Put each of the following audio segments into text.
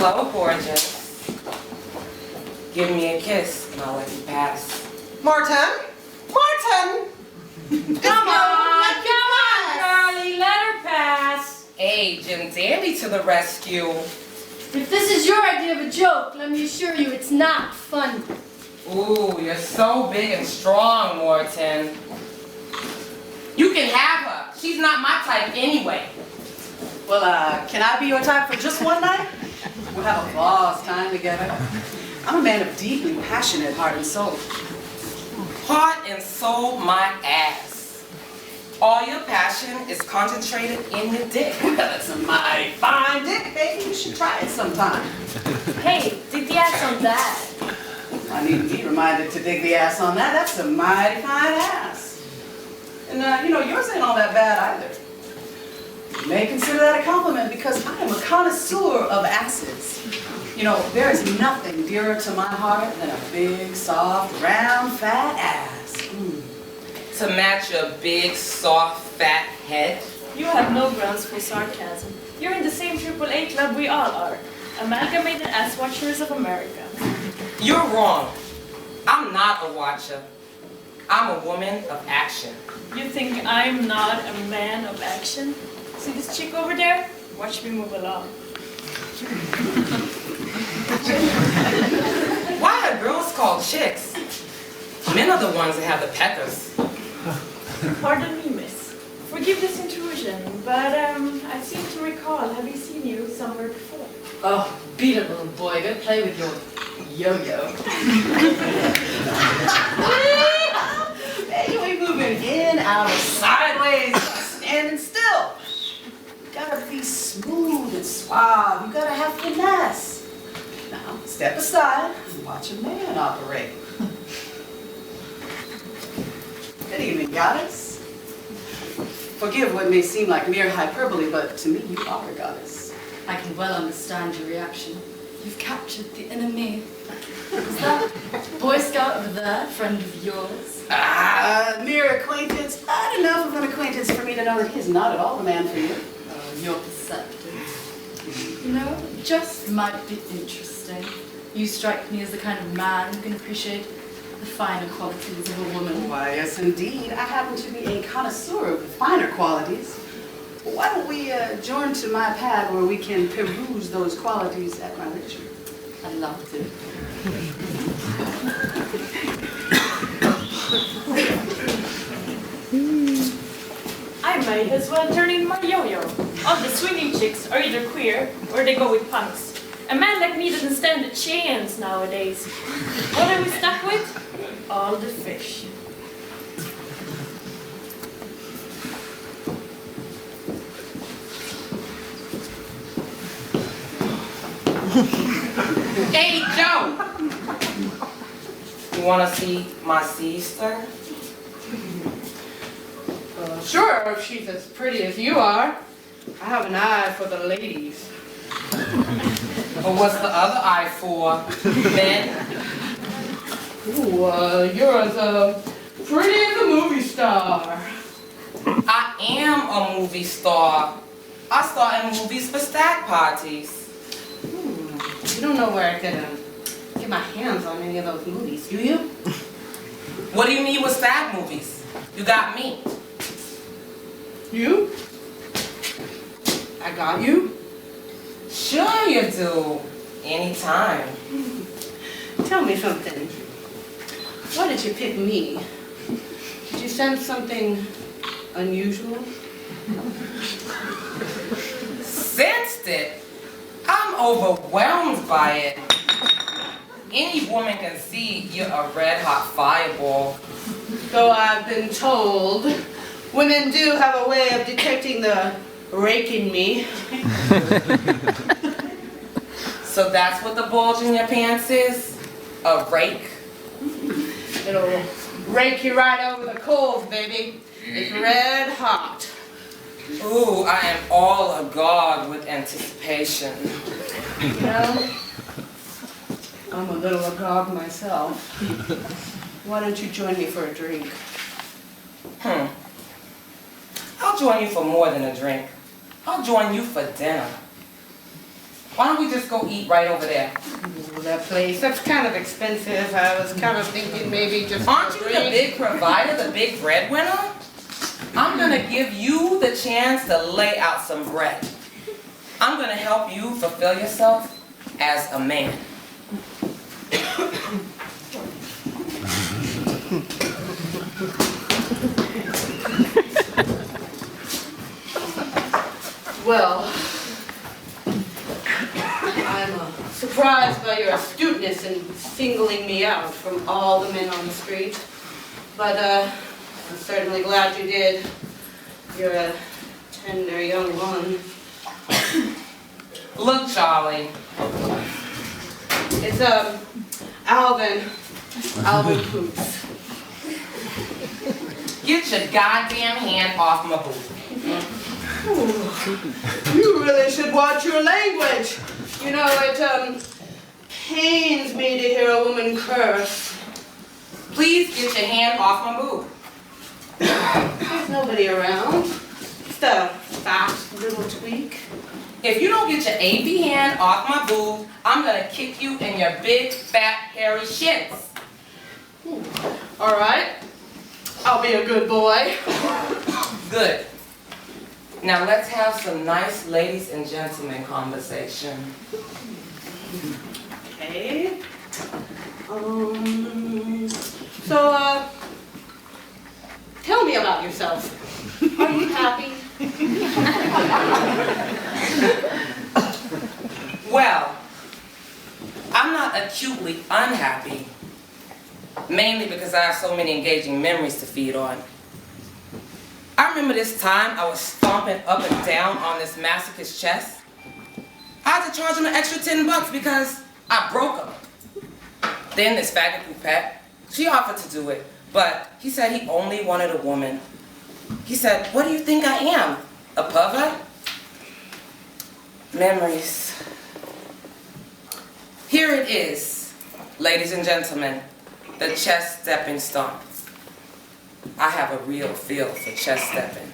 Hello, gorgeous. Give me a kiss and I'll let you pass. Martin? Martin! Come on, girlie, let her pass. Hey, Jim Dandy to the rescue. If this is your idea of a joke, let me assure you it's not funny. Ooh, you're so big and strong, Morton. You can have her. She's not my type anyway. Well, can I be your type for just one night? We'll have a boss time together. I'm a man of deeply passionate heart and soul. Heart and soul, my ass. All your passion is concentrated in your dick. That's a mighty fine dick, baby. You should try it sometime. Hey, dig the ass on that. I need to be reminded to dig the ass on that. That's a mighty fine ass. And, you know, yours ain't all that bad either. You may consider that a compliment because I am a connoisseur of asses. You know, there is nothing dearer to my heart than a big, soft, round, fat ass. To match your big, soft, fat head. You have no grounds for sarcasm. You're in the same AAA club we all are. Amalgamated Ass Watchers of America. You're wrong. I'm not a watcher. I'm a woman of action. You think I'm not a man of action? See this chick over there? Watch me move along. Why are girls called chicks? Men are the ones that have the peckers. Pardon me, miss. Forgive this intrusion, but I seem to recall having seen you somewhere before. Oh, beat it, little boy. Go play with your yo-yo. Hey, you ain't moving in, out, or sideways, standing still. You gotta be smooth and suave. You gotta have finesse. Now, step aside and watch a man operate. Good evening, goddess. Forgive what may seem like mere hyperbole, but to me, you are a goddess. I can well understand your reaction. You've captured the inner me. Is that Boy Scout over there, friend of yours? Mere acquaintance. Not enough of an acquaintance for me to know that he is not at all the man for you. Oh, you're perceptive. You know, it just might be interesting. You strike me as the kind of man who can appreciate the finer qualities of a woman. Why, yes, indeed. I happen to be a connoisseur of the finer qualities. Why don't we adjourn to my pad where we can peruse those qualities at my leisure? I'd love to. I might as well turn in my yo-yo. All the swinging chicks are either queer or they go with punks. A man like me doesn't stand a chance nowadays. What are we stuck with? All the fish. Hey, Joe! You want to see my sister? Sure, if she's as pretty as you are. I have an eye for the ladies. Or what's the other eye for? Men? Ooh, you're as pretty as a movie star. I am a movie star. I star in movies for stag parties. You don't know where I could get my hands on any of those movies, do you? What do you mean with stag movies? You got me. You? I got you? Sure you do. Anytime. Tell me something. Why did you pick me? Did you sense something unusual? Sensed it? I'm overwhelmed by it. Any woman can see you're a red-hot fireball. Though I've been told women do have a way of detecting the rake in me. So that's what the bulge in your pants is? A rake? It'll rake you right over the coals, baby. It's red hot. Ooh, I am all agog with anticipation. You know, I'm a little agog myself. Why don't you join me for a drink? I'll join you for more than a drink. I'll join you for dinner. Why don't we just go eat right over there? Ooh, that place, that's kind of expensive. I was kind of thinking maybe just Aren't a you the drink. big provider, the big breadwinner? I'm gonna give you the chance to lay out some bread. I'm gonna help you fulfill yourself as a man. Well, I'm surprised by your astuteness in singling me out from all the men on the street. But I'm certainly glad you did. You're a tender young woman. Look, Charlie. It's Alvin Poots. Get your goddamn hand off my boob. You really should watch your language. You know, it pains me to hear a woman curse. Please get your hand off my boob. There's nobody around. Just a fast little tweak. If you don't get your AP hand off my boob, I'm gonna kick you in your big, fat, hairy shits. All right. I'll be a good boy. Good. Now let's have some nice ladies and gentlemen conversation. Okay. So, tell me about yourself. Are you happy? Well, I'm not acutely unhappy, mainly because I have so many engaging memories to feed on. I remember this time I was stomping up and down on this masochist's chest. I had to charge him an extra $10 because I broke him. Then this faggot poupette, she offered to do it, but he said he only wanted a woman. He said, "What do you think I am, a pervert?" Memories. Here it is, ladies and gentlemen, the chest stepping stomp. I have a real feel for chest stepping.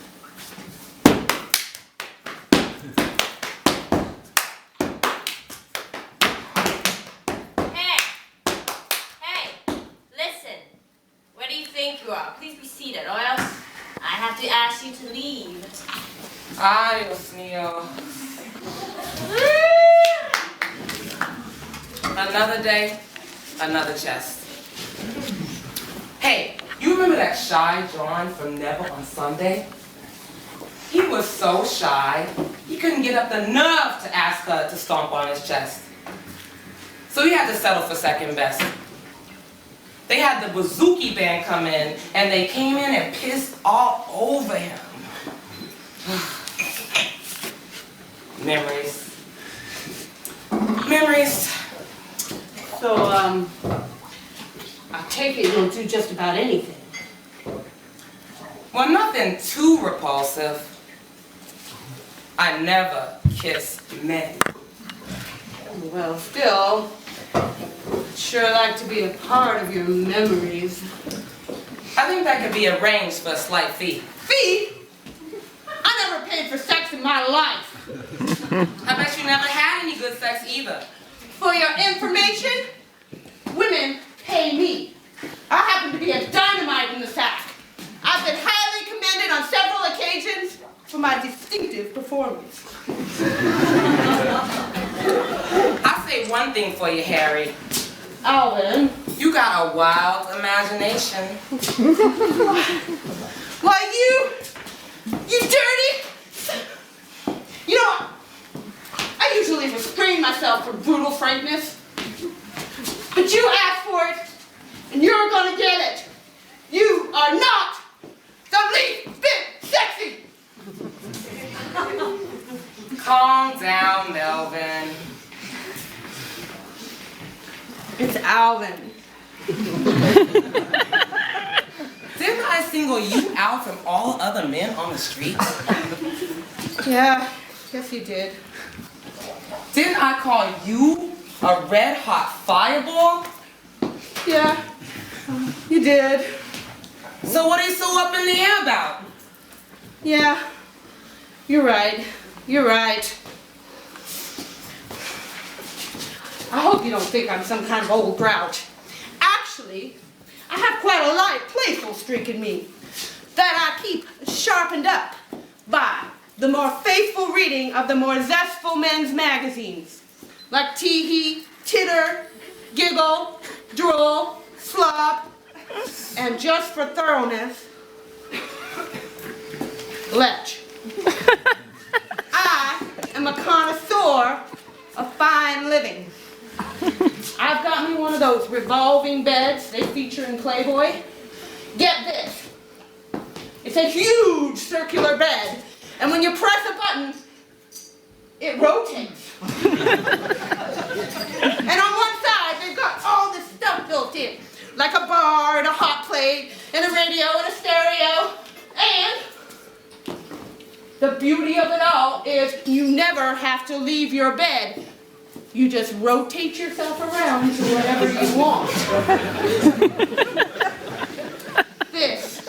Hey, listen. Where do you think you are? Please be seated, or else I have to ask you to leave. Adios, Neo. Another day, another chest. Hey, you remember that shy John from Never on Sunday? He was so shy, he couldn't get up the nerve to ask her to stomp on his chest. So he had to settle for second best. They had the Bouzouki band come in, and they came in and pissed all over him. Memories. Memories. So, I take it you'll do just about anything. Well, nothing too repulsive. I never kiss men. Well, still, I'd sure like to be a part of your memories. I think that could be arranged for a slight fee. Fee? I never paid for sex in my life. I bet you never had any good sex either. For your information, women pay me. I happen to be a dynamite in the sack. I've been highly commended on several occasions for my distinctive performance. I'll say one thing for you, Harry. Alvin. You got a wild imagination. Why, you dirty! You know, I usually restrain myself from brutal frankness. But you asked for it, and you're gonna get it. You are not the least bit sexy! Calm down, Melvin. It's Alvin. Didn't I single you out from all other men on the street? Yeah, yes you did. Didn't I call you a red-hot fireball? Yeah, you did. So what are you so up in the air about? Yeah, you're right. You're right. I hope you don't think I'm some kind of old grouch. Actually, I have quite a light, playful streak in me that I keep sharpened up by the more faithful reading of the more zestful men's magazines, like Tee-Hee, Titter, Giggle, Drool, Slop, and just for thoroughness, Lech. I am a connoisseur of fine living. I've got me one of those revolving beds they feature in Playboy. Get this. It's a huge circular bed, and when you press a button, it rotates. And on one side, they've got all this stuff built in, like a bar and a hot plate and a radio and a stereo. And the beauty of it all is you never have to leave your bed. You just rotate yourself around to whatever you want. This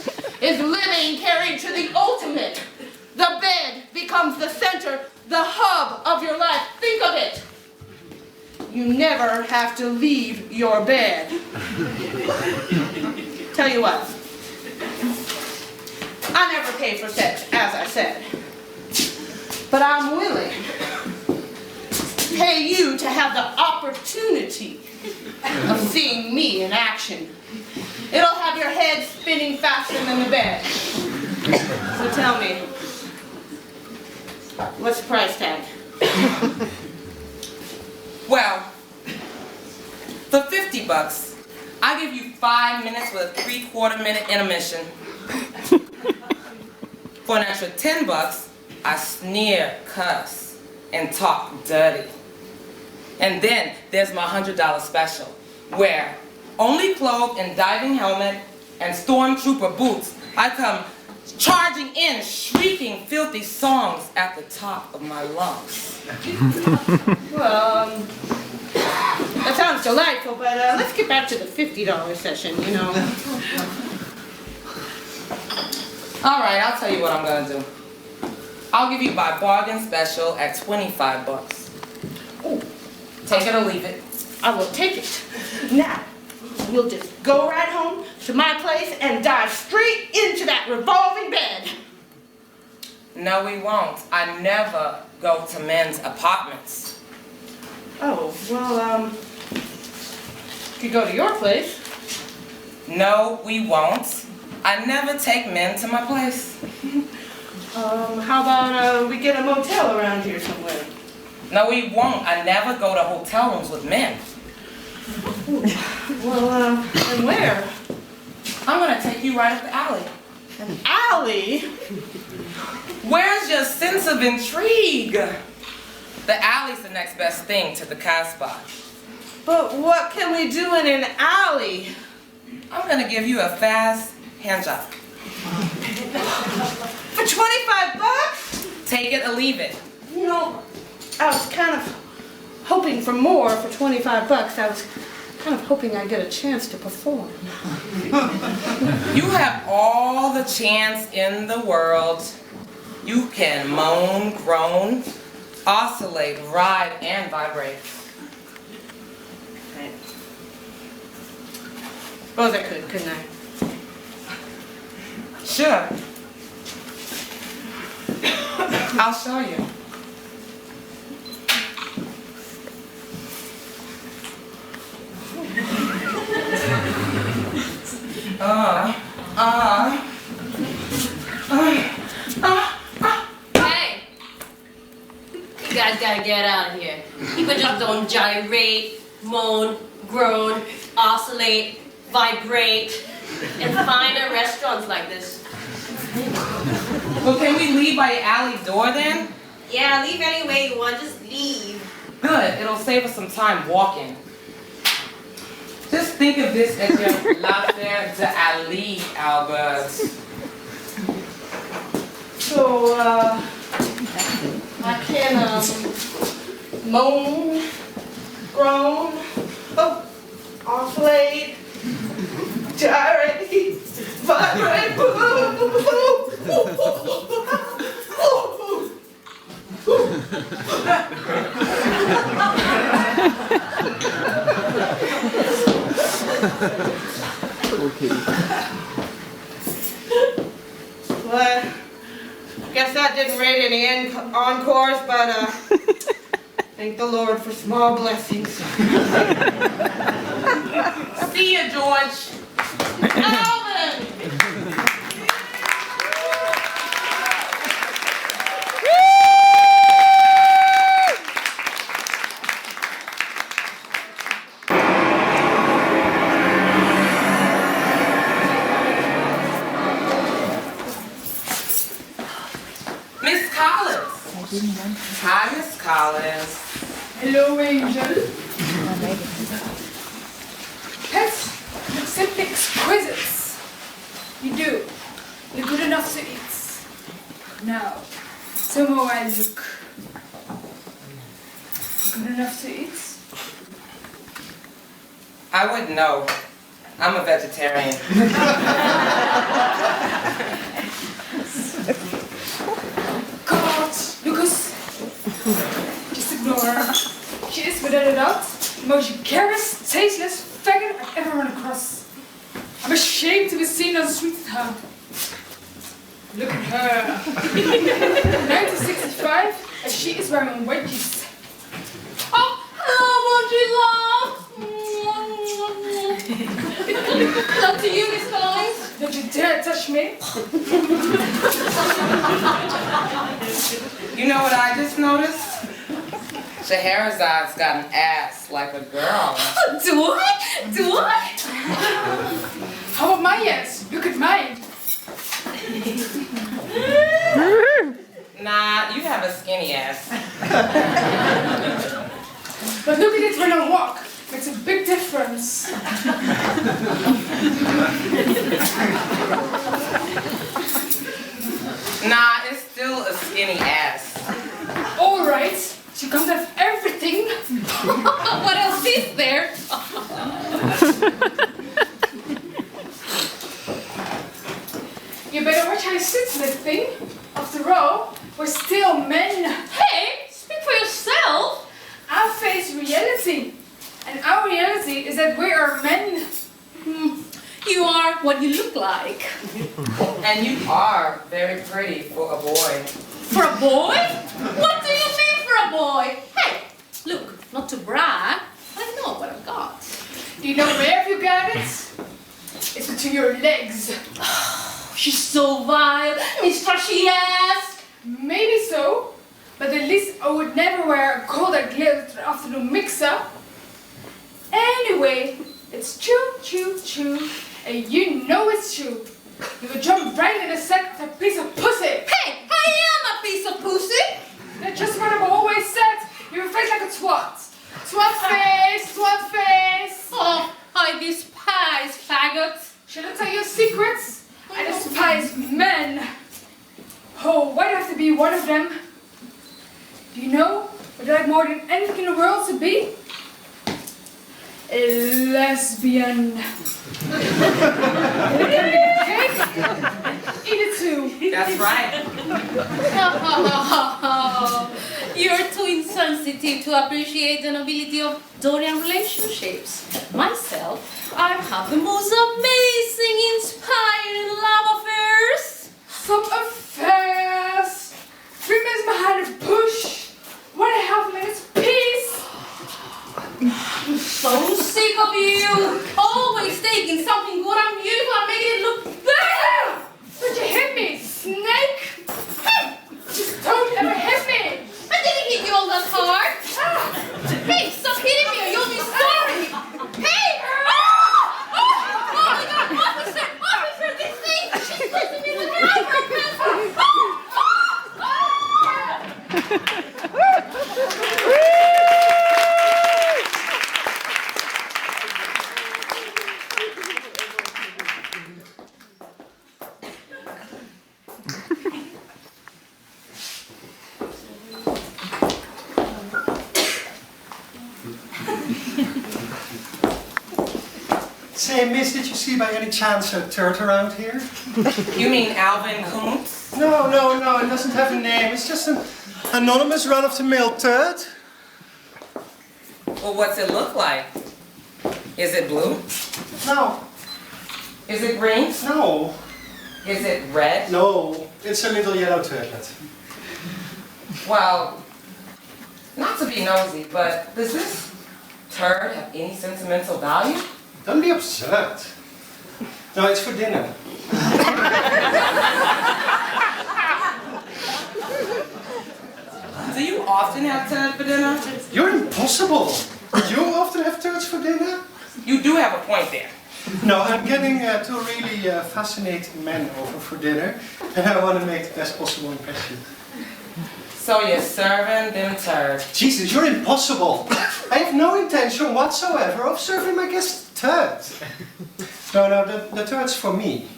is living carried to the ultimate. The bed becomes the center, the hub of your life. Think of it. You never have to leave your bed. Tell you what, I never pay for sex, as I said. But I'm willing to pay you to have the opportunity of seeing me in action. It'll have your head spinning faster than the bed. So tell me, what's the price tag? Well, for $50, I give you 5 minutes with a 3/4 minute intermission. For an extra $10, I sneer, cuss, and talk dirty. And then there's my $100 special, where only clothed in diving helmet and stormtrooper boots, I come charging in, shrieking filthy songs at the top of my lungs. Well, that sounds delightful, but let's get back to the $50 session, you know. All right, I'll tell you what I'm gonna do. I'll give you my bargain special at $25. Ooh, Take it or leave it. I will take it. Now, we'll just go right home to my place and dive straight into that revolving bed. No, we won't. I never go to men's apartments. Oh, well, could go to your place. No, we won't. I never take men to my place. How about we get a motel around here somewhere? No, we won't. I never go to hotel rooms with men. Well, and where? I'm gonna take you right up the alley. An alley? Where's your sense of intrigue? The alley's the next best thing to the Casbah. But what can we do in an alley? I'm gonna give you a fast hand job. For $25? Take it or leave it. You know, I was kind of hoping for more for $25. I was kind of hoping I'd get a chance to perform. You have all the chance in the world. You can moan, groan, oscillate, ride, and vibrate. Right. Suppose I could, couldn't I? Sure. I'll show you. Hey! You guys gotta get out of here. People just don't gyrate, moan, groan, oscillate, vibrate, and find at restaurants like this. Well, can we leave by your alley door then? Yeah, leave any way you want, just leave. Good, it'll save us some time walking. Just think of this as your L'Affaire d'Ali, Albert. So, I can, moan, groan, oscillate, gyrate, vibrate, Well, guess that didn't rate any encores, but thank the Lord for small blessings. See ya, George. Alvin! Miss Collins. Hi, Miss Collins. Hello, Angel. Pets look simply exquisite. You do. You're good enough to eat. Now, somehow I look good enough to eat. I wouldn't know. I'm a vegetarian. God, Lucas. Just ignore her. She is, without a doubt, the most careless, tasteless faggot I've ever run across. I'm ashamed to be seen on the street with her. Look at her. 1965, and she is wearing wedgies. Oh, hello, Audrey love. Love to you, Miss Collins. Don't you dare touch me. You know what I just noticed? Shahrazad's got an ass like a girl. Do I? Do I? How about my ass? Look at mine. Nah, you have a skinny ass. But look at it when I walk. Makes a big difference. Nah, it's still a skinny ass. All right. She comes out of everything. What else is there? You better watch how you sit in that thing. After all, we're still men. Hey, speak for yourself. I face reality. And our reality is that we are men. You are what you look like. And you are very pretty for a boy. For a boy? What do you mean for a boy? Hey, look, not to brag, I know what I've got. Do you know where you got it? It's between your legs. She's so vile, Miss Trashy ass. Maybe so, but at least I would never wear a golden glitter afternoon mix-up. Anyway, it's true, true, true, and you know it's true. You would jump right in the sack of a piece of pussy. Hey, I am a piece of pussy. That's just what I've always said. You're a face like a twat. Twat face, twat face. Oh, I despise faggots. Shall I tell you secrets? I despise men. Oh, why do I have to be one of them? Do you know what I like more than anything in the world to be? A lesbian. Cake? Eat it too. That's right. You're too insensitive to appreciate the nobility of Dorian relationships. Myself, I have the most amazing, inspiring love affairs. Some affairs. 3 minutes behind a bush. 1.5 minutes peace. So sick of you! Always taking something good and beautiful and making it look better! But you hit me, snake. Just don't ever hit me. I didn't hit you all that hard! Hey, stop hitting me or you'll be sorry! Hey! Oh my god! Officer! Officer! This thing! She's pushing me with her eyebrow pencil! Say, miss, did you see by any chance a turd around here? You mean Alvin Kuntz? No, it doesn't have a name. It's just an anonymous run-of-the-mill turd. Well, what's it look like? Is it blue? No, Is it green? no, Is it red? no. It's a little yellow turtlet. Well, not to be nosy, but does this turd have any sentimental value? Don't be absurd. No, it's for dinner. Do you often have turd for dinner? You're impossible. You often have turds for dinner? You do have a point there. No, I'm getting two really fascinating men over for dinner, and I want to make the best possible impression. So you're serving them turd. Jesus, you're impossible. I have no intention whatsoever of serving my guests turds. No, the turd's for me.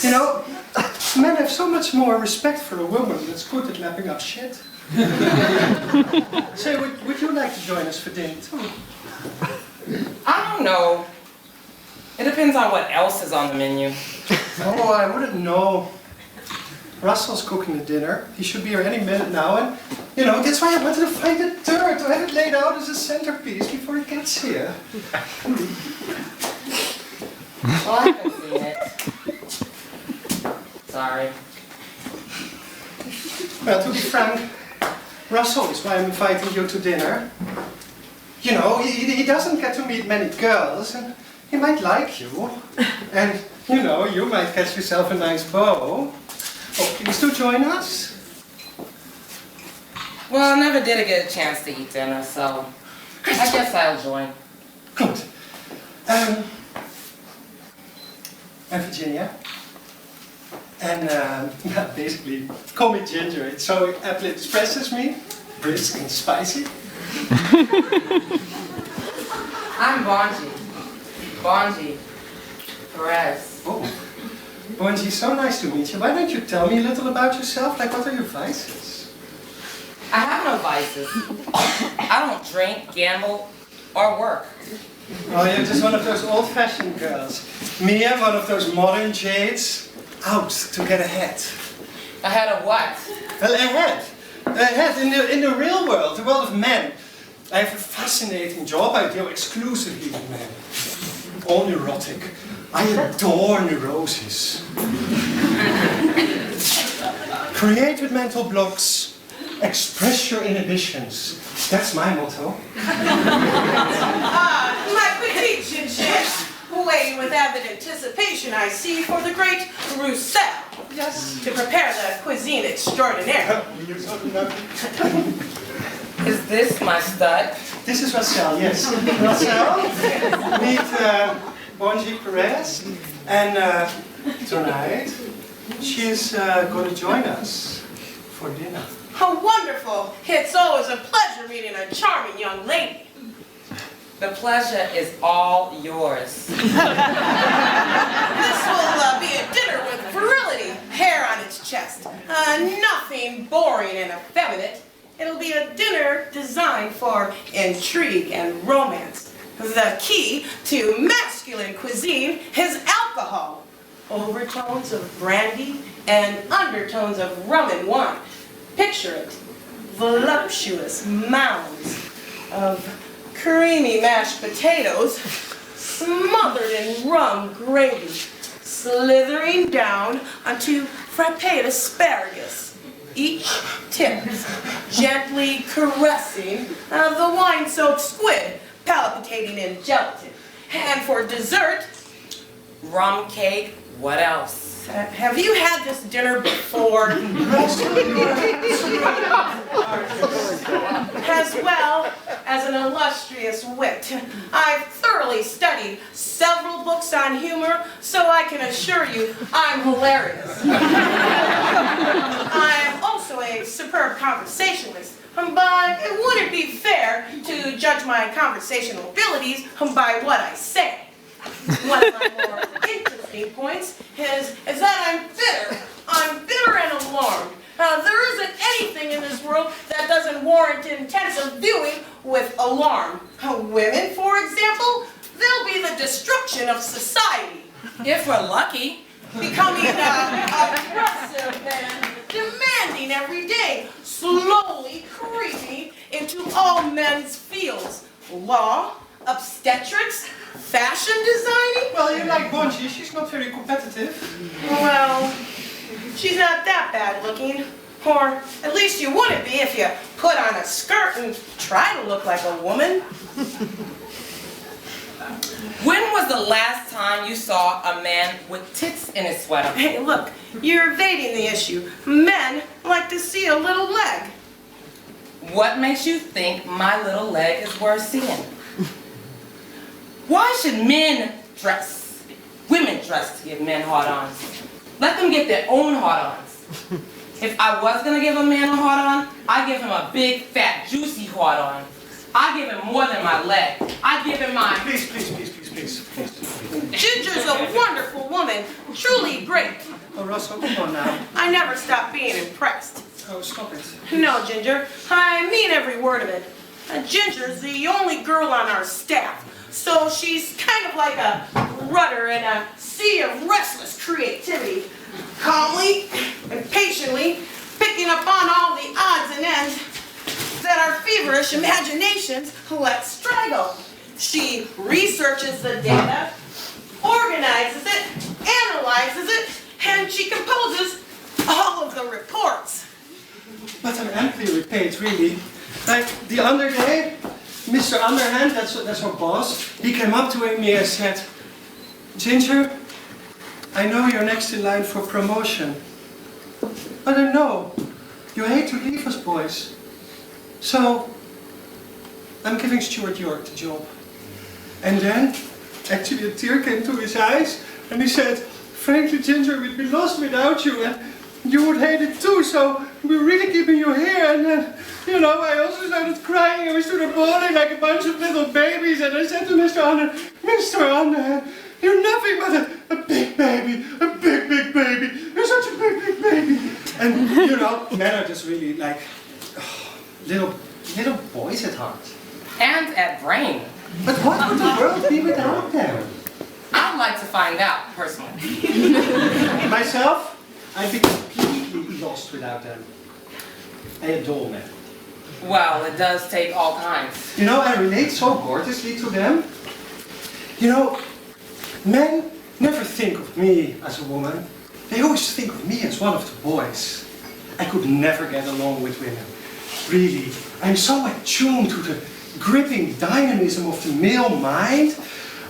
You know, men have so much more respect for a woman that's good at lapping up shit. Say, would you like to join us for dinner too? I don't know. It depends on what else is on the menu. Oh, I wouldn't know. Russell's cooking the dinner. He should be here any minute now, and you know, that's why I wanted to find a turd, to have it laid out as a centerpiece before he gets here. Well, I haven't seen it. Sorry. Well, to be frank, Russell is why I'm inviting you to dinner. You know, he doesn't get to meet many girls, and he might like you. And, you know, you might catch yourself a nice beau. Oh, please do join us. Well, I never did get a chance to eat dinner, so I guess I'll join. Good. I'm Virginia. And basically, call me Ginger. It so aptly expresses me. Brisk and spicy. I'm Bonji. Bonji. Perez. Oh, Bonji, so nice to meet you. Why don't you tell me a little about yourself? Like, what are your vices? I have no vices. I don't drink, gamble, or work. Oh, you're just one of those old-fashioned girls. Me, I'm one of those modern jades. Out to get ahead. Ahead of what? Well, ahead. Ahead in the real world, the world of men. I have a fascinating job. I deal exclusively with men. All neurotic. I adore neuroses. Create with mental blocks. Express your inhibitions. That's my motto. My petite Ginger, waiting with avid anticipation, I see, for the great Roussel. Yes. To prepare the cuisine extraordinaire. Is this my stud? This is Russell, yes. Russell, meet Bonji Perez. And tonight, she's going to join us for dinner. How wonderful! It's always a pleasure meeting a charming young lady. The pleasure is all yours. This will be a dinner with virility, hair on its chest. Nothing boring and effeminate. It'll be a dinner designed for intrigue and romance. The key to masculine cuisine is alcohol. Overtones of brandy and undertones of rum and wine. Picture it. Voluptuous mounds of creamy mashed potatoes smothered in rum gravy, slithering down onto frappéed asparagus, each tip gently caressing the wine-soaked squid palpitating in gelatin. And for dessert, Rum cake, what else? have you had this dinner before? As well as an illustrious wit. I've thoroughly studied several books on humor, so I can assure you I'm hilarious. I'm also a superb conversationalist, but it wouldn't be fair to judge my conversational abilities by what I say. One of my more interesting points is that I'm bitter. I'm bitter and alarmed. There isn't anything in this world that doesn't warrant intensive viewing with alarm. Women, for example, they'll be the destruction of society. If we're lucky. Becoming aggressive and demanding every day, slowly creeping into all men's fields, law, obstetrics, fashion designing. Well, you like Bonji, she's not very competitive. Well, she's not that bad looking. Or at least you wouldn't be if you put on a skirt and try to look like a woman. When was the last time you saw a man with tits in his sweater? Hey, look, you're evading the issue. Men like to see a little leg. What makes you think my little leg is worth seeing? Why should men dress? Women dress to give men hard-ons. Let them get their own hard-ons. If I was gonna give a man a hard-on, I'd give him a big, fat, juicy hard-on. I'd give him more than my leg. I'd give him my... Please. Ginger's a wonderful woman, truly great. Oh, Russell, come on now. I never stop being impressed. Oh, stop it. No, Ginger, I mean every word of it. Ginger's the only girl on our staff, so she's kind of like a rudder in a sea of restless creativity. Calmly and patiently picking up on all the odds and ends that our feverish imaginations let straggle. She researches the data, organizes it, analyzes it, and she composes all of the reports. But I'm amply repaid, really. Like the other day, Mr. Underhand, that's our boss, he came up to me and said, Ginger, I know you're next in line for promotion. But I know you hate to leave us boys. So I'm giving Stuart York the job. And then, actually a tear came to his eyes and he said, frankly, Ginger, we'd be lost without you and you would hate it too, so we're really keeping you here. And then, you know, I also started crying and we stood bawling like a bunch of little babies. And I said to Mr. Underhand, you're nothing but a big baby, a big baby. You're such a big baby. And, you know, men are just really like little boys at heart. And at brain. But what would the world be without them? I'd like to find out, personally. Myself, I'd be completely lost without them. I adore men. Well, it does take all kinds. You know, I relate so gorgeously to them. You know, men never think of me as a woman. They always think of me as one of the boys. I could never get along with women. Really, I'm so attuned to the gripping dynamism of the male mind.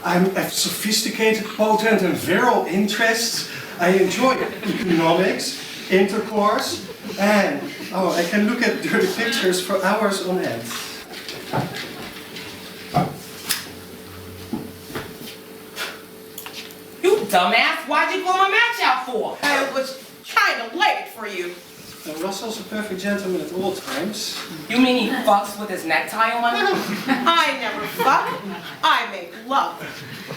I have sophisticated, potent and virile interests. I enjoy economics, intercourse, and I can look at dirty pictures for hours on end. You dumbass, why'd you blow my match out for? I was trying to light it for you. Russell's a perfect gentleman at all times. You mean he fucks with his necktie on? I never fuck. I make love.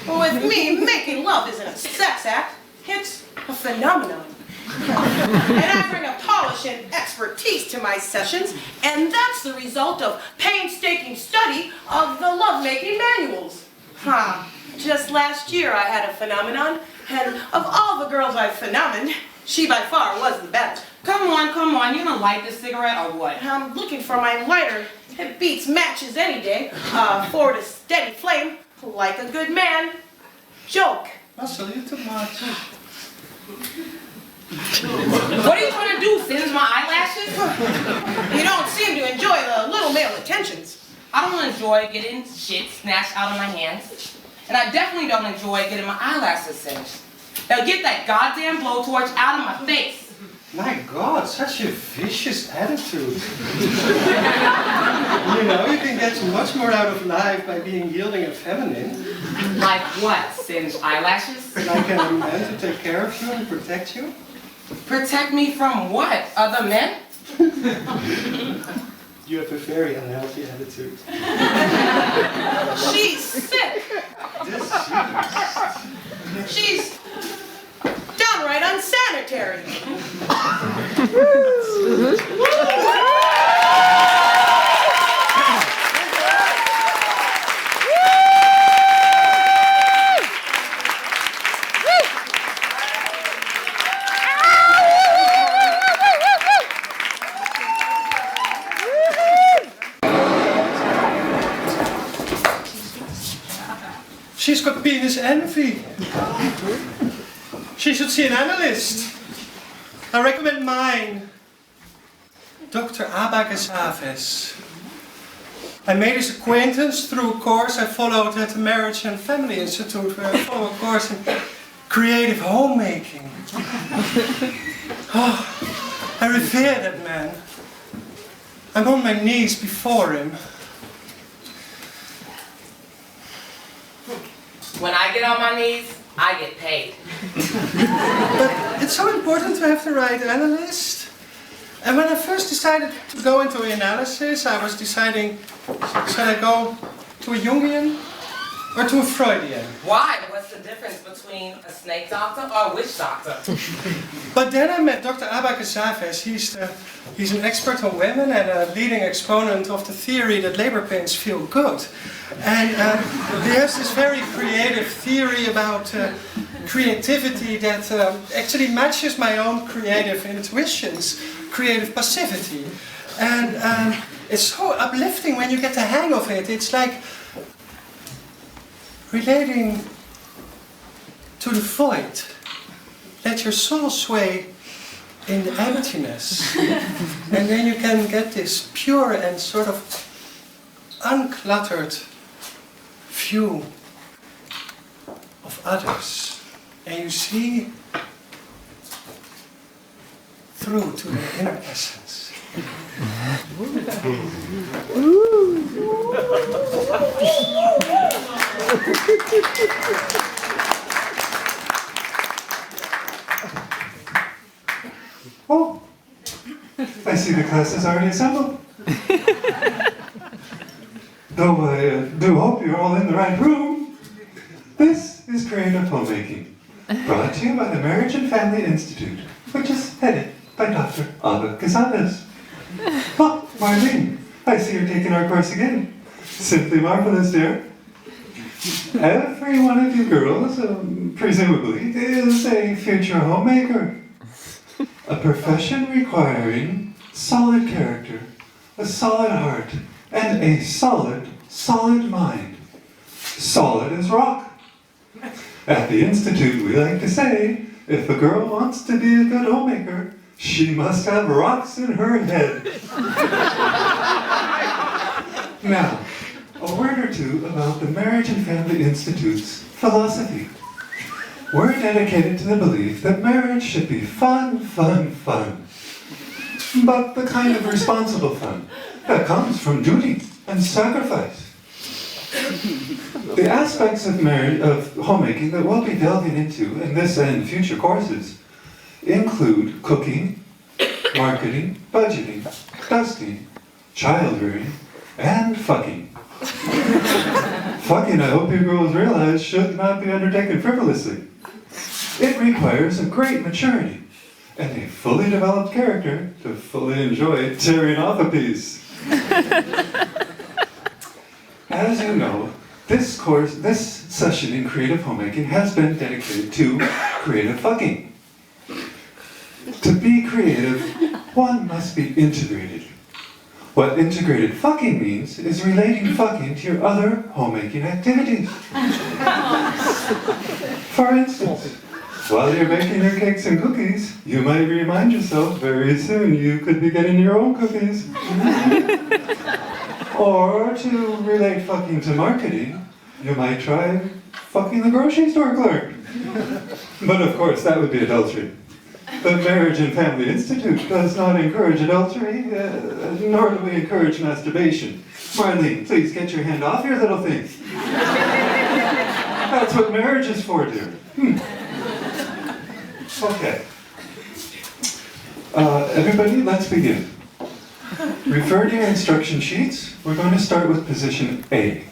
With me, making love isn't a sex act. It's a phenomenon. And I bring a polish and expertise to my sessions, and that's the result of painstaking study of the lovemaking manuals. Just last year I had a phenomenon, and of all the girls I've phenomened, she by far was the best. Come on, you gonna light this cigarette or what? I'm looking for my lighter. It beats matches any day. For a steady flame, like a good man. Joke. Russell, you're too much. What are you trying to do, singe my eyelashes? You don't seem to enjoy the little male attentions. I don't enjoy getting shit snatched out of my hands. And I definitely don't enjoy getting my eyelashes singed. Now get that goddamn blowtorch out of my face. My God, such a vicious attitude. You know, you can get so much more out of life by being yielding and feminine. Like what, singed eyelashes? Like a man to take care of you and protect you. Protect me from what? Other men? You have a very unhealthy attitude. She's sick. She's downright unsanitary. She's got penis envy. She should see an analyst. I recommend mine. Dr. Abagasaves. I made his acquaintance through a course I followed at the Marriage and Family Institute, where I follow a course in creative homemaking. Oh, I revere that man. I'm on my knees before him. When I get on my knees, I get paid. But it's so important to have the right analyst. And when I first decided to go into analysis, I was deciding, should I go to a Jungian or to a Freudian? Why? What's the difference between a snake doctor or a witch doctor? But then I met Dr. Abagasaves. He's an expert on women and a leading exponent of the theory that labor pains feel good. And he has this very creative theory about creativity that actually matches my own creative intuitions, creative passivity. And it's so uplifting when you get the hang of it. It's like relating to the void. Let your soul sway in the emptiness. And then you can get this pure and sort of uncluttered view of others. And you see through to their inner essence. Oh, I see the class is already assembled. Though I do hope you're all in the right room. This is Creative Homemaking, brought to you by the Marriage and Family Institute, which is headed by Dr. Ava Casadas. Oh, Marlene, I see you're taking our course again. Simply marvelous, dear. Every one of you girls, presumably, is a future homemaker. A profession requiring solid character, a solid heart, and a solid mind. Solid as rock. At the Institute, we like to say, if a girl wants to be a good homemaker, she must have rocks in her head. Now, a word or two about the Marriage and Family Institute's philosophy. We're dedicated to the belief that marriage should be fun. But the kind of responsible fun that comes from duty and sacrifice. The aspects of homemaking that we'll be delving into in this and future courses include cooking, marketing, budgeting, dusting, child rearing, and fucking. Fucking, I hope you girls realize, should not be undertaken frivolously. It requires a great maturity and a fully developed character to fully enjoy tearing off a piece. As you know, this session in creative homemaking has been dedicated to creative fucking. To be creative, one must be integrated. What integrated fucking means is relating fucking to your other homemaking activities. For instance, while you're making your cakes and cookies, you might remind yourself very soon you could be getting your own cookies. Or to relate fucking to marketing, you might try fucking the grocery store clerk. But of course, that would be adultery. The Marriage and Family Institute does not encourage adultery, nor do we encourage masturbation. Marlene, please get your hand off your little thing. That's what marriage is for, dear. Okay. Everybody, let's begin. Refer to your instruction sheets. We're going to start with position A.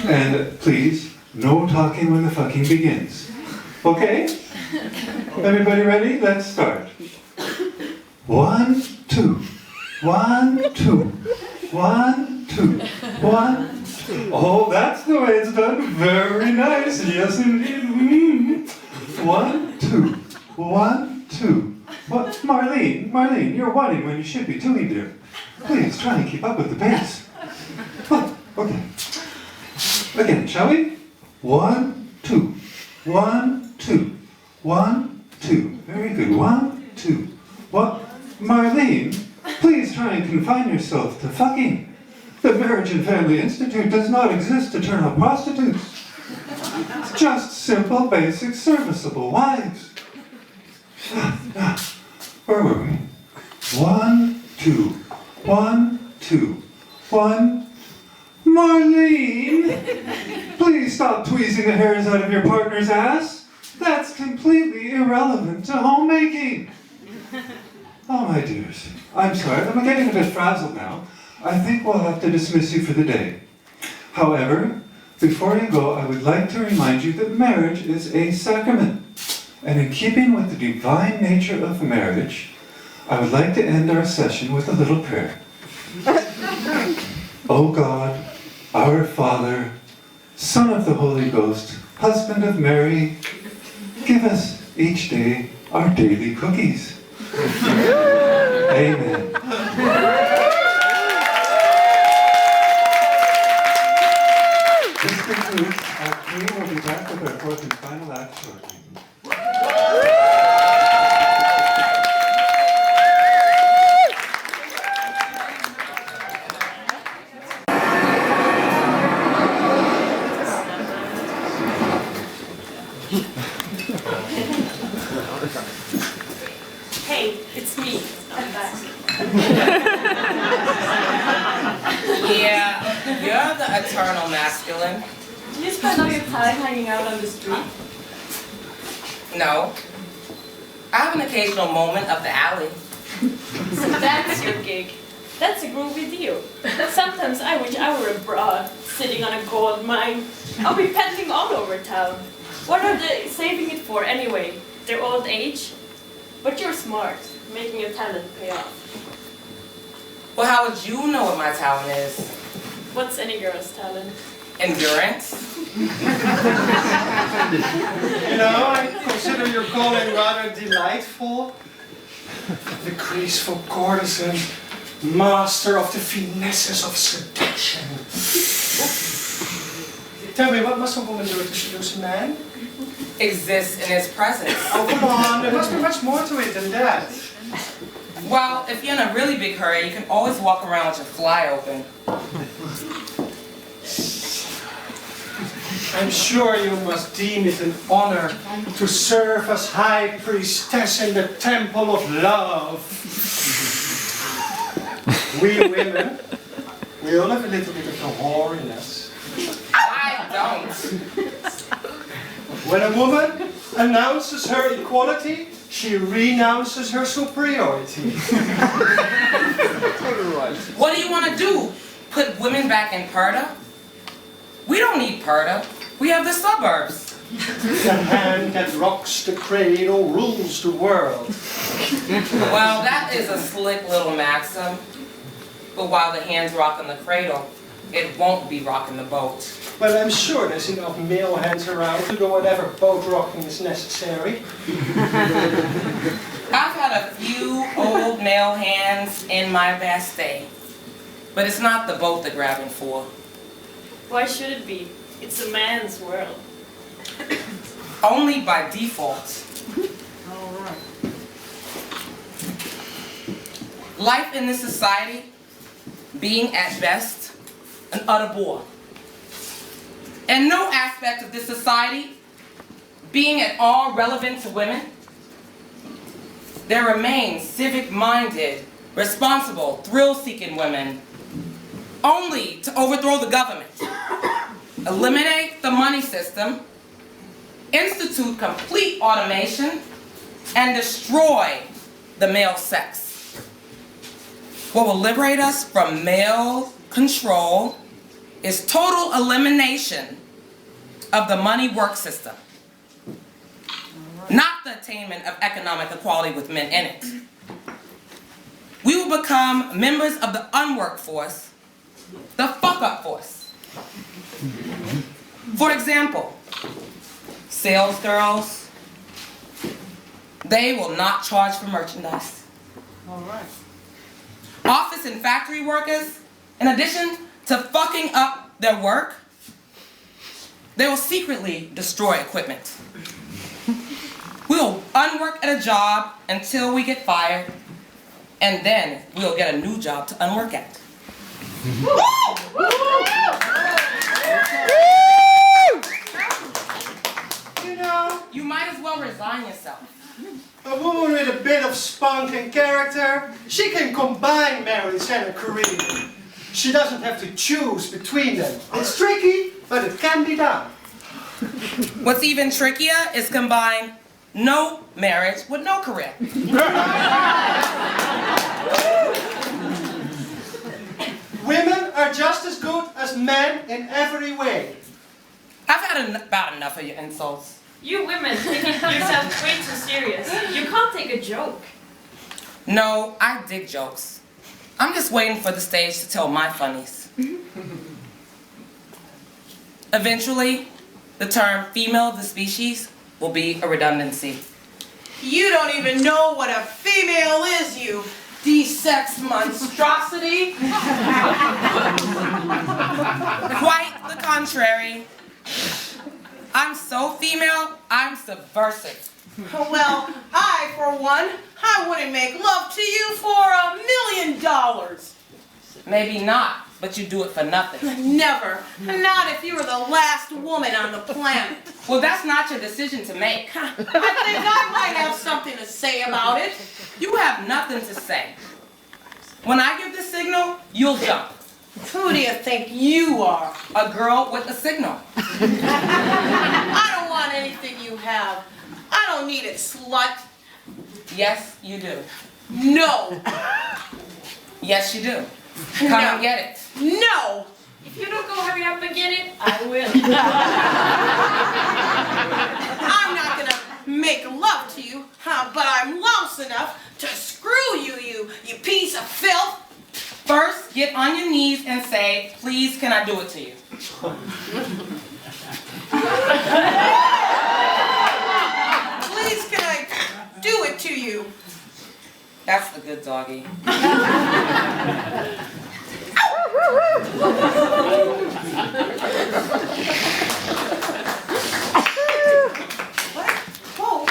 And please, no talking when the fucking begins. Okay? Everybody ready? Let's start. 1, 2. 1, 2. 1, 2. 1, 2. Oh, that's the way it's done. Very nice. Yes, indeed. 1, 2. 1, 2. What? Marlene, you're 1ing when you should be 2ing, dear. Please try and keep up with the pace. Oh, okay. Again, shall we? 1, 2. 1, 2. 1, 2. Very good. 1, 2. What? Marlene, please try and confine yourself to fucking. The Marriage and Family Institute does not exist to turn out prostitutes. It's just simple, basic, serviceable wives. Where were we? 1, 2. 1, 2. 1. Marlene! Please stop tweezing the hairs out of your partner's ass. That's completely irrelevant to homemaking. Oh, my dears. I'm sorry, I'm getting a bit frazzled now. I think we'll have to dismiss you for the day. However, before you go, I would like to remind you that marriage is a sacrament. And in keeping with the divine nature of marriage, I would like to end our session with a little prayer. O God, our Father, Son of the Holy Ghost, husband of Mary, give us each day our daily cookies. Amen. This concludes Act 3. We'll be back with our fourth and final act shortly. Hey, it's me. I'm back. Yeah, you're the eternal masculine. Do you spend all your time hanging out on the street? No. I have an occasional moment up the alley. So that's your gig. That's a groovy deal. Sometimes I wish I were abroad, sitting on a gold mine. I'll be pending all over town. What are they saving it for anyway? Their old age? But you're smart, making your talent pay off. Well, how would you know what my talent is? What's any girl's talent? Endurance? You know, I consider your calling rather delightful. The graceful courtesan, master of the finesses of seduction. Tell me, what must a woman do to seduce a man? Exist in his presence. Oh, come on, there must be much more to it than that. Well, if you're in a really big hurry, you can always walk around with your fly open. I'm sure you must deem it an honor to serve as high priestess in the temple of love. We women, we all have a little bit of the whore in us. I don't. When a woman announces her equality, she renounces her superiority. What do you want to do? Put women back in Purda? We don't need Purda. We have the suburbs. The hand that rocks the cradle rules the world. Well, that is a slick little maxim. But while the hand's rocking the cradle, it won't be rocking the boat. Well, I'm sure there's enough male hands around to do whatever boat rocking is necessary. I've had a few old male hands in my vast day. But it's not the boat they're grabbing for. Why should it be? It's a man's world. Only by default. Life in this society, being at best an utter bore. And no aspect of this society being at all relevant to women, there remain civic-minded, responsible, thrill-seeking women only to overthrow the government, eliminate the money system, institute complete automation, and destroy the male sex. What will liberate us from male control is total elimination of the money work system, not the attainment of economic equality with men in it. We will become members of the unworked force, the fuck-up force. For example, sales girls, they will not charge for merchandise. All right. Office and factory workers, in addition to fucking up their work, They will secretly destroy equipment. We'll unwork at a job until we get fired, and then we'll get a new job to unwork at. You know, You might as well resign yourself. a woman with a bit of spunk and character, she can combine marriage and a career. She doesn't have to choose between them. It's tricky, but it can be done. What's even trickier is combine no marriage with no career. Women are just as good as men in every way. I've had about enough of your insults. You women take yourself way too serious. You can't take a joke. No, I dig jokes. I'm just waiting for the stage to tell my funnies. Eventually, the term female of the species will be a redundancy. You don't even know what a female is, you de-sexed monstrosity. Quite the contrary. I'm so female, I'm subversive. Well, I, for one, I wouldn't make love to you for $1 million. Maybe not, but you do it for nothing. Never. Not if you were the last woman on the planet. Well, that's not your decision to make. I think I might have something to say about it. You have nothing to say. When I give the signal, you'll jump. Who do you think you are? A girl with a signal. I don't want anything you have. I don't need it, slut. Yes, you do. No. Yes, you do. Come No. and get it. No. If you don't go hurry up and get it, I will. I'm not gonna make love to you, but I'm louse enough to screw you, you piece of filth. First, get on your knees and say, please, can I do it to you? Please, can I do it to you? That's the good doggy. Whoa.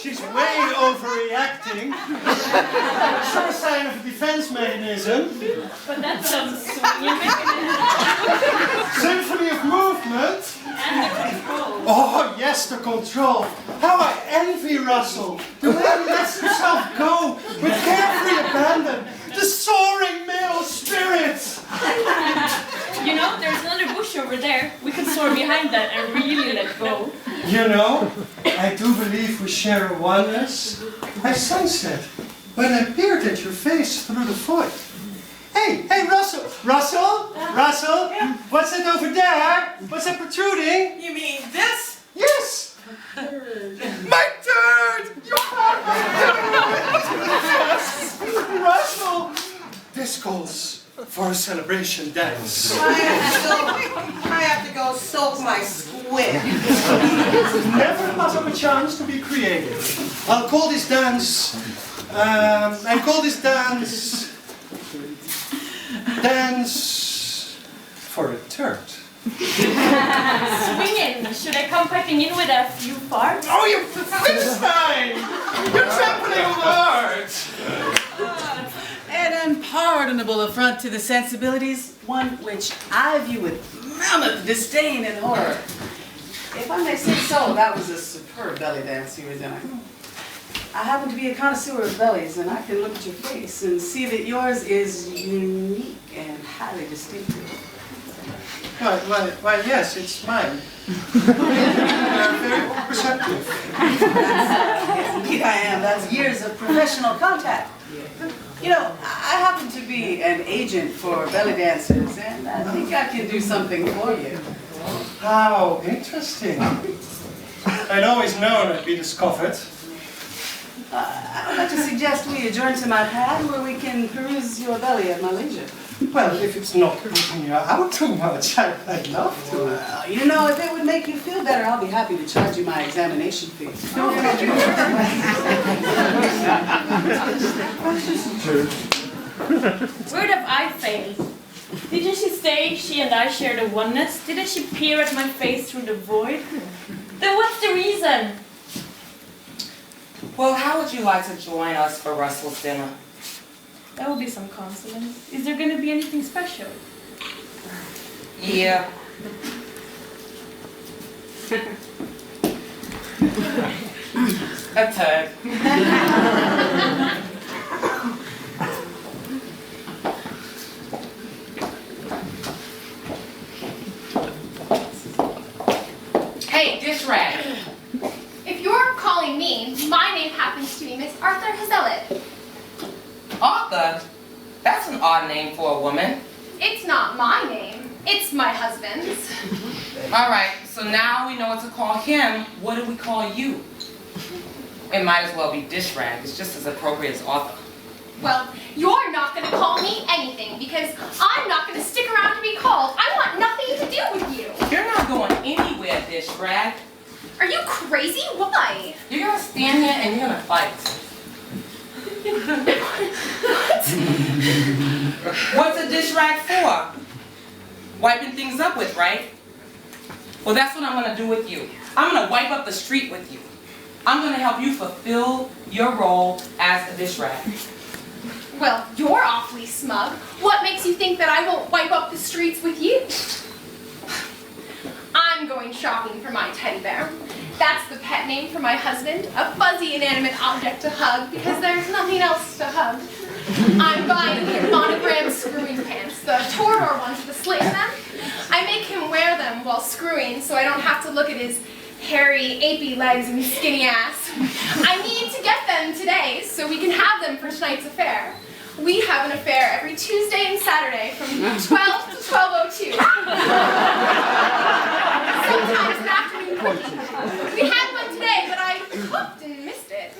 She's way overreacting. Sure sign of a defense mechanism. But that sounds swinging mechanism. Symphony of movement. And the control. Oh, yes, the control. How I envy Russell. The way he lets himself go with carefree abandon. The soaring male spirit. You know, there's another bush over there. We can soar behind that and really let go. You know, I do believe we share a oneness. I sensed it when I peered at your face through the void. Hey, Russell! Russell? Russell? What's that over there? What's that protruding? You mean this? Yes! My turd! Yes! Russell! This calls for a celebration dance. I have to go soak my squid. Never pass up a chance to be creative. I'll call this dance, dance for a turd. Swinging. Should I come packing in with a few farts? Oh, you Philistine! You're trampling over words! An unpardonable affront to the sensibilities, one which I view with mammoth disdain and horror. If I may say so, that was a superb belly dance you were doing. I happen to be a connoisseur of bellies, and I can look at your face and see that yours is unique and highly distinctive. Why, yes, it's mine. Very perceptive. Indeed I am. That's years of professional contact. You know, I happen to be an agent for belly dancers, and I think I can do something for you. How interesting. I'd always known I'd be discovered. I'd like to suggest we adjourn to my pad where we can peruse your belly at my leisure. Well, if it's not putting you out too much, I'd love to. Well, you know, if it would make you feel better, I'll be happy to charge you my examination fee. Word of I fail. Didn't she say she and I share the oneness? Didn't she peer at my face through the void? Then what's the reason? Well, how would you like to join us for Russell's dinner? That will be some consolence. Is there going to be anything special? Yeah. A tug. Hey, dish rag. If you're calling me, my name happens to be Miss Arthur Hazelet. Arthur? That's an odd name for a woman. It's not my name. It's my husband's. All right, so now we know what to call him. What do we call you? It might as well be dish rag. It's just as appropriate as Arthur. Well, you're not going to call me anything because I'm not going to stick around to be called. I want nothing to do with you. You're not going anywhere, dish rag. Are you crazy? Why? You're gonna stand here and you're gonna fight. What's a dish rag for? Wiping things up with, right? Well, that's what I'm gonna do with you. I'm gonna wipe up the street with you. I'm gonna help you fulfill your role as a dish rag. Well, you're awfully smug. What makes you think that I won't wipe up the streets with you? I'm going shopping for my teddy bear. That's the pet name for my husband, a fuzzy inanimate object to hug because there's nothing else to hug. I'm buying him monogrammed screwing pants, the Torador ones with a slit in them. I make him wear them while screwing so I don't have to look at his hairy, apey legs and skinny ass. I need to get them today so we can have them for tonight's affair. We have an affair every Tuesday and Saturday from 12 to 12:02. Sometimes an afternoon cookie. We had one today, but I cooked and missed it.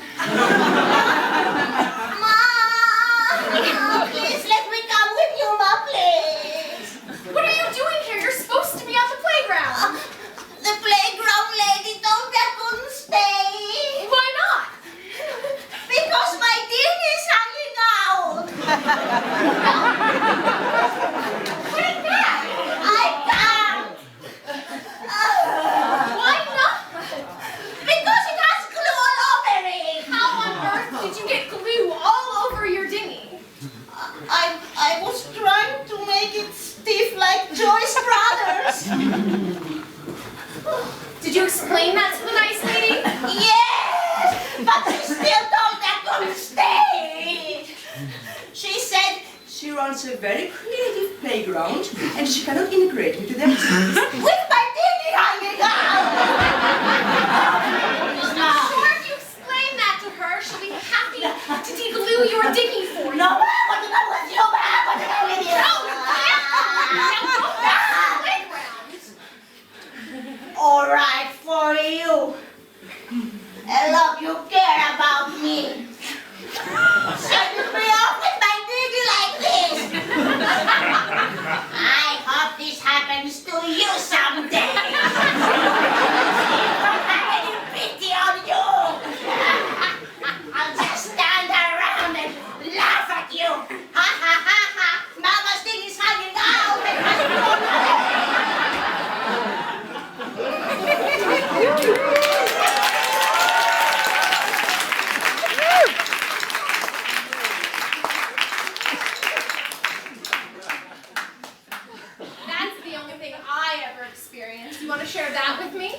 Mom, please let me come with you, Ma, please. What are you doing here? You're supposed to be on the playground. The playground lady told me I couldn't stay. Why not? Because my din is hanging out. Put it back. I can't. Why not? Because it has glue all over it. How on earth did you get glue all over your dinghy? I was trying to make it stiff like Joyce Brothers. Did you explain that to the nice lady? Yes, but she still told me I couldn't stay. She said She runs a very creative playground and she cannot integrate into their teams. with my dinghy hanging out. I'm sure if you explain that to her, she'll be happy to deglue your dinghy for you. No, I want to go with you, I want to go with you. No, you can't. Now go back to the playground. All right, for you. I love you care about me. Sending me off with my dinghy like this. I hope this happens to you someday. Don't have any pity on you. I'll just stand around and laugh at you. Ha ha ha ha. Mama's thing is hanging out. That's the only thing I ever experienced. You want to share that with me?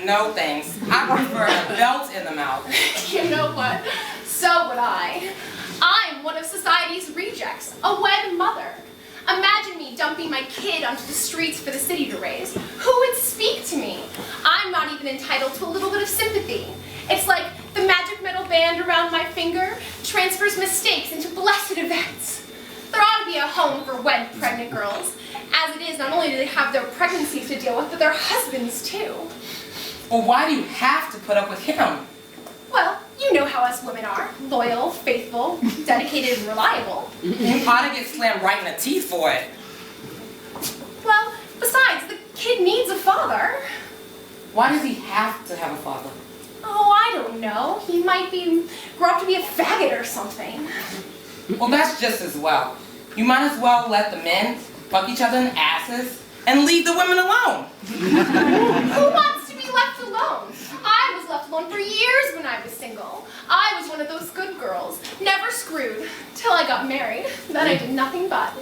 No thanks. I prefer a belt in the mouth. You know what? So would I. I'm one of society's rejects, a wed mother. Imagine me dumping my kid onto the streets for the city to raise. Who would speak to me? I'm not even entitled to a little bit of sympathy. It's like the magic metal band around my finger transfers mistakes into blessed events. There ought to be a home for wed pregnant girls. As it is, not only do they have their pregnancies to deal with, but their husbands too. Well, why do you have to put up with him? Well, you know how us women are. Loyal, faithful, dedicated, and reliable. You ought to get slammed right in the teeth for it. Well, besides, the kid needs a father. Why does he have to have a father? Oh, Oh, I don't know. He might grow up to be a faggot or something. Well, that's just as well. You might as well let the men fuck each other in the asses and leave the women alone. Who wants to be left alone? I was left alone for years when I was single. I was one of those good girls, never screwed, till I got married. Then I did nothing but.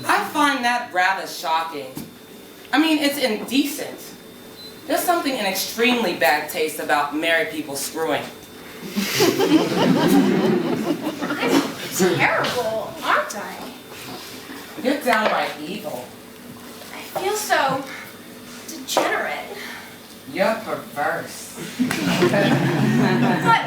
I find that rather shocking. I mean, it's indecent. There's something in extremely bad taste about married people screwing. I'm terrible, aren't I? You're downright evil. I feel so degenerate. You're perverse. But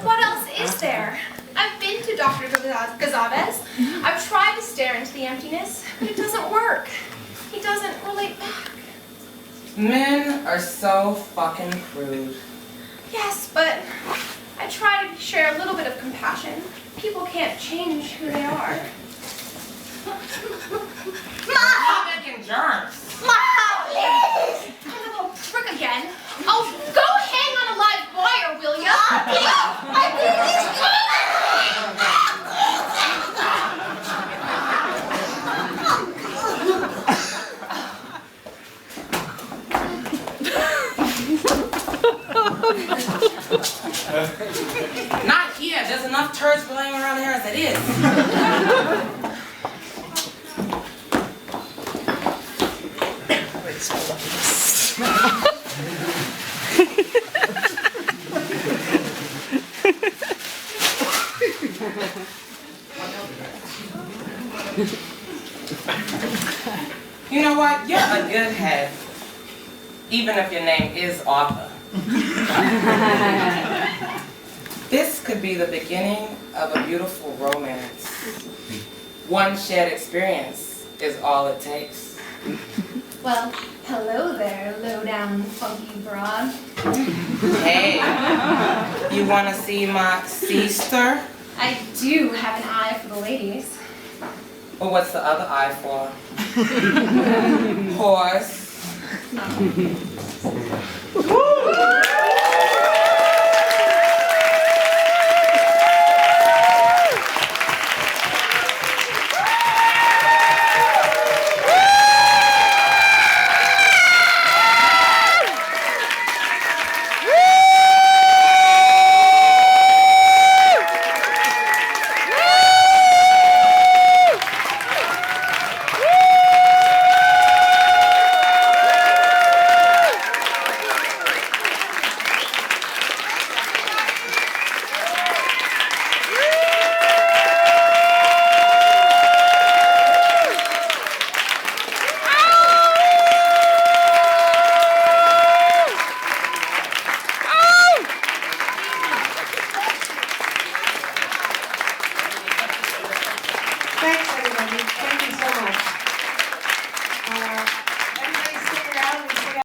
what else is there? I've been to Dr. Gazabez. I've tried to stare into the emptiness, but it doesn't work. He doesn't relate back. Men are so fucking crude. Yes, but I try to share a little bit of compassion. People can't change who they are. Stop making germs. Mom, please! I'm a little prick again. Oh, go hang on a live wire, will ya? Not here. There's enough turds laying around here as it is. You know what? You're a good head. Even if your name is Arthur. This could be the beginning of a beautiful romance. One shared experience is all it takes. Well, hello there, low-down, funky broad. Hey, you want to see my sister? I do have an eye for the ladies. Well, what's the other eye for? Horse. No.